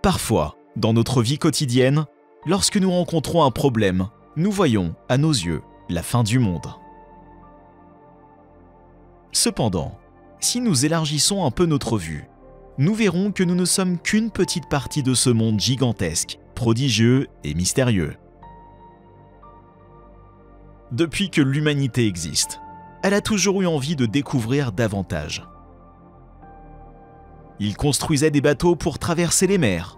Parfois, dans notre vie quotidienne, lorsque nous rencontrons un problème, nous voyons, à nos yeux, la fin du monde. Cependant, si nous élargissons un peu notre vue, nous verrons que nous ne sommes qu'une petite partie de ce monde gigantesque, prodigieux et mystérieux. Depuis que l'humanité existe, elle a toujours eu envie de découvrir davantage. Ils construisaient des bateaux pour traverser les mers,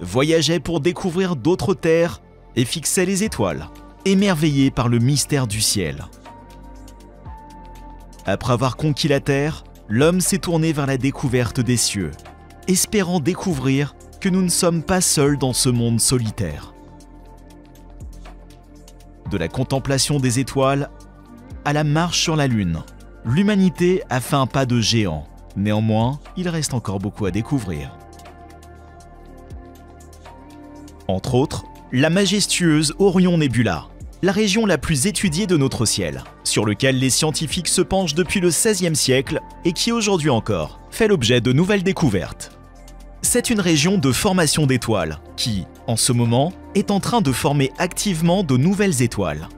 voyageaient pour découvrir d'autres terres et fixaient les étoiles, émerveillés par le mystère du ciel. Après avoir conquis la Terre, l'homme s'est tourné vers la découverte des cieux, espérant découvrir que nous ne sommes pas seuls dans ce monde solitaire. De la contemplation des étoiles à la marche sur la Lune, l'humanité a fait un pas de géant. Néanmoins, il reste encore beaucoup à découvrir. Entre autres, la majestueuse Orion Nebula, la région la plus étudiée de notre ciel, sur lequel les scientifiques se penchent depuis le XVIe siècle et qui aujourd'hui encore fait l'objet de nouvelles découvertes. C'est une région de formation d'étoiles qui, en ce moment, est en train de former activement de nouvelles étoiles.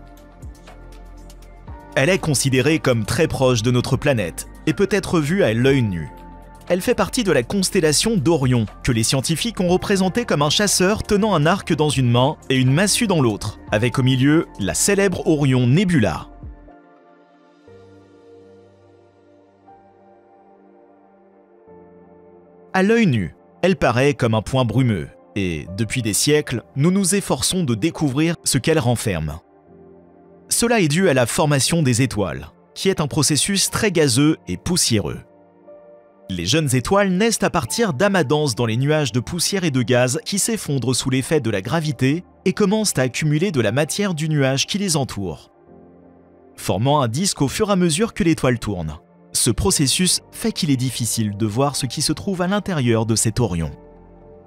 Elle est considérée comme très proche de notre planète et peut être vue à l'œil nu. Elle fait partie de la constellation d'Orion, que les scientifiques ont représentée comme un chasseur tenant un arc dans une main et une massue dans l'autre, avec au milieu la célèbre Orion Nebula. À l'œil nu, elle paraît comme un point brumeux, et depuis des siècles, nous nous efforçons de découvrir ce qu'elle renferme. Cela est dû à la formation des étoiles, qui est un processus très gazeux et poussiéreux. Les jeunes étoiles naissent à partir d'amas denses dans les nuages de poussière et de gaz qui s'effondrent sous l'effet de la gravité et commencent à accumuler de la matière du nuage qui les entoure, formant un disque au fur et à mesure que l'étoile tourne. Ce processus fait qu'il est difficile de voir ce qui se trouve à l'intérieur de cet Orion.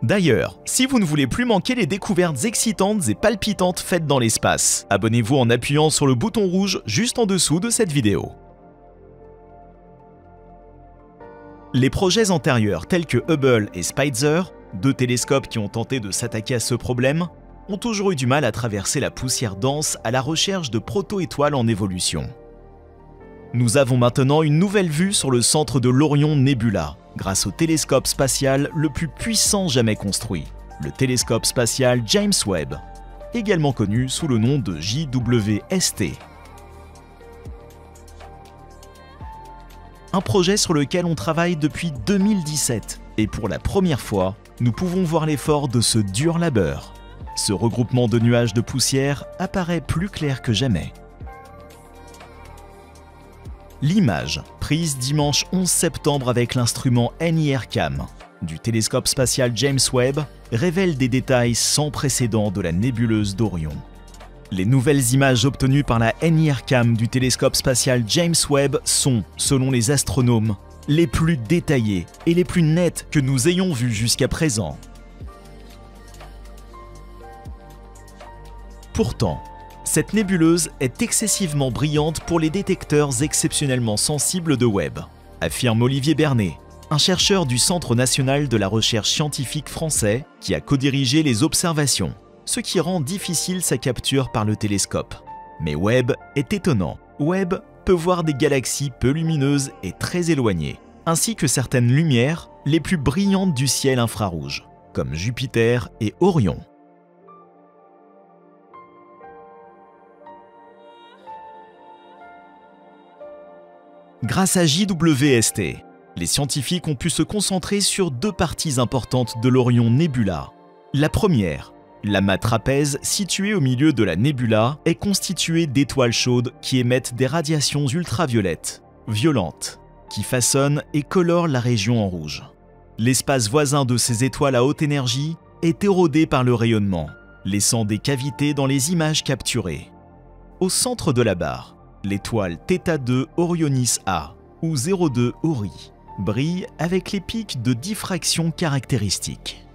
D'ailleurs, si vous ne voulez plus manquer les découvertes excitantes et palpitantes faites dans l'espace, abonnez-vous en appuyant sur le bouton rouge juste en dessous de cette vidéo. Les projets antérieurs tels que Hubble et Spitzer, deux télescopes qui ont tenté de s'attaquer à ce problème, ont toujours eu du mal à traverser la poussière dense à la recherche de proto-étoiles en évolution. Nous avons maintenant une nouvelle vue sur le centre de l'Orion Nebula, grâce au télescope spatial le plus puissant jamais construit, le télescope spatial James Webb, également connu sous le nom de JWST. Un projet sur lequel on travaille depuis 2017, et pour la première fois, nous pouvons voir l'effort de ce dur labeur. Ce regroupement de nuages de poussière apparaît plus clair que jamais. L'image, prise dimanche 11 septembre avec l'instrument NIRCam du télescope spatial James Webb, révèle des détails sans précédent de la nébuleuse d'Orion. Les nouvelles images obtenues par la NIRCam du télescope spatial James Webb sont, selon les astronomes, les plus détaillées et les plus nettes que nous ayons vues jusqu'à présent. Pourtant, cette nébuleuse est excessivement brillante pour les détecteurs exceptionnellement sensibles de Webb, affirme Olivier Bernet, un chercheur du Centre national de la recherche scientifique français qui a co-dirigé les observations, ce qui rend difficile sa capture par le télescope. Mais Webb est étonnant. Webb peut voir des galaxies peu lumineuses et très éloignées, ainsi que certaines lumières les plus brillantes du ciel infrarouge, comme Jupiter et Orion. Grâce à JWST, les scientifiques ont pu se concentrer sur deux parties importantes de l'Orion Nebula. La première, l'amas trapèze situé au milieu de la nébula, est constitué d'étoiles chaudes qui émettent des radiations ultraviolettes, violentes, qui façonnent et colorent la région en rouge. L'espace voisin de ces étoiles à haute énergie est érodé par le rayonnement, laissant des cavités dans les images capturées. Au centre de la barre, l'étoile θ2 Orionis A, ou 02 Ori, brille avec les pics de diffraction caractéristiques.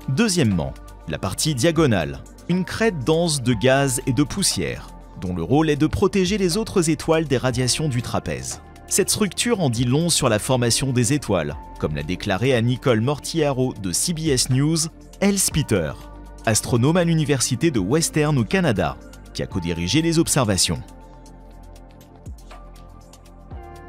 Deuxièmement, la partie diagonale, une crête dense de gaz et de poussière, dont le rôle est de protéger les autres étoiles des radiations du trapèze. Cette structure en dit long sur la formation des étoiles, comme l'a déclaré à Nicole Mortillaro de CBS News, Elle Spitzer, astronome à l'université de Western au Canada, qui a co-dirigé les observations.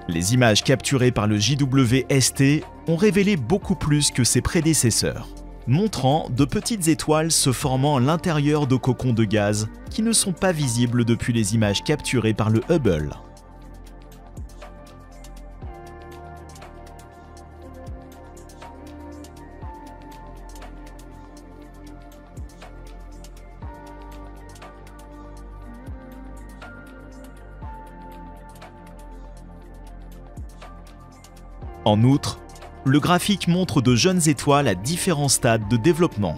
Les images capturées par le JWST ont révélé beaucoup plus que ses prédécesseurs, montrant de petites étoiles se formant à l'intérieur de cocons de gaz qui ne sont pas visibles depuis les images capturées par le Hubble. En outre, le graphique montre de jeunes étoiles à différents stades de développement.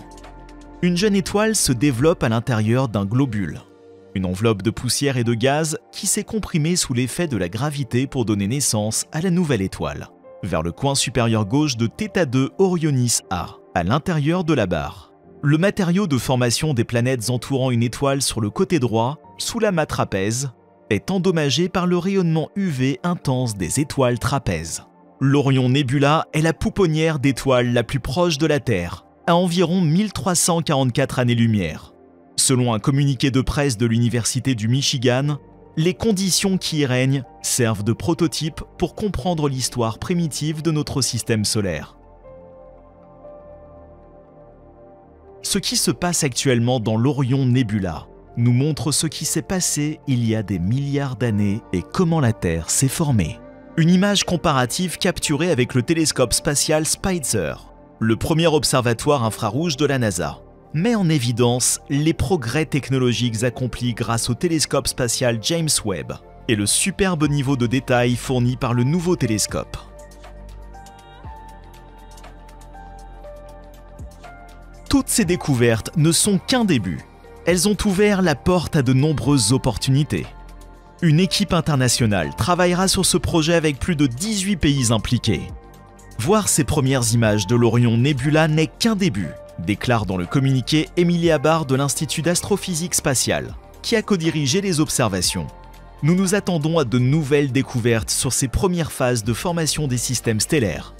Une jeune étoile se développe à l'intérieur d'un globule, une enveloppe de poussière et de gaz qui s'est comprimée sous l'effet de la gravité pour donner naissance à la nouvelle étoile, vers le coin supérieur gauche de θ2 Orionis A, à l'intérieur de la barre. Le matériau de formation des planètes entourant une étoile sur le côté droit, sous l'amas trapèze, est endommagé par le rayonnement UV intense des étoiles trapèzes. L'Orion Nebula est la pouponnière d'étoiles la plus proche de la Terre, à environ 1344 années-lumière. Selon un communiqué de presse de l'Université du Michigan, les conditions qui y règnent servent de prototype pour comprendre l'histoire primitive de notre système solaire. Ce qui se passe actuellement dans l'Orion Nebula nous montre ce qui s'est passé il y a des milliards d'années et comment la Terre s'est formée. Une image comparative capturée avec le télescope spatial Spitzer, le premier observatoire infrarouge de la NASA, met en évidence les progrès technologiques accomplis grâce au télescope spatial James Webb et le superbe niveau de détail fourni par le nouveau télescope. Toutes ces découvertes ne sont qu'un début. Elles ont ouvert la porte à de nombreuses opportunités. Une équipe internationale travaillera sur ce projet avec plus de 18 pays impliqués. Voir ces premières images de l'Orion Nebula n'est qu'un début, déclare dans le communiqué Emilia Barr de l'Institut d'astrophysique spatiale, qui a co-dirigé les observations. Nous nous attendons à de nouvelles découvertes sur ces premières phases de formation des systèmes stellaires,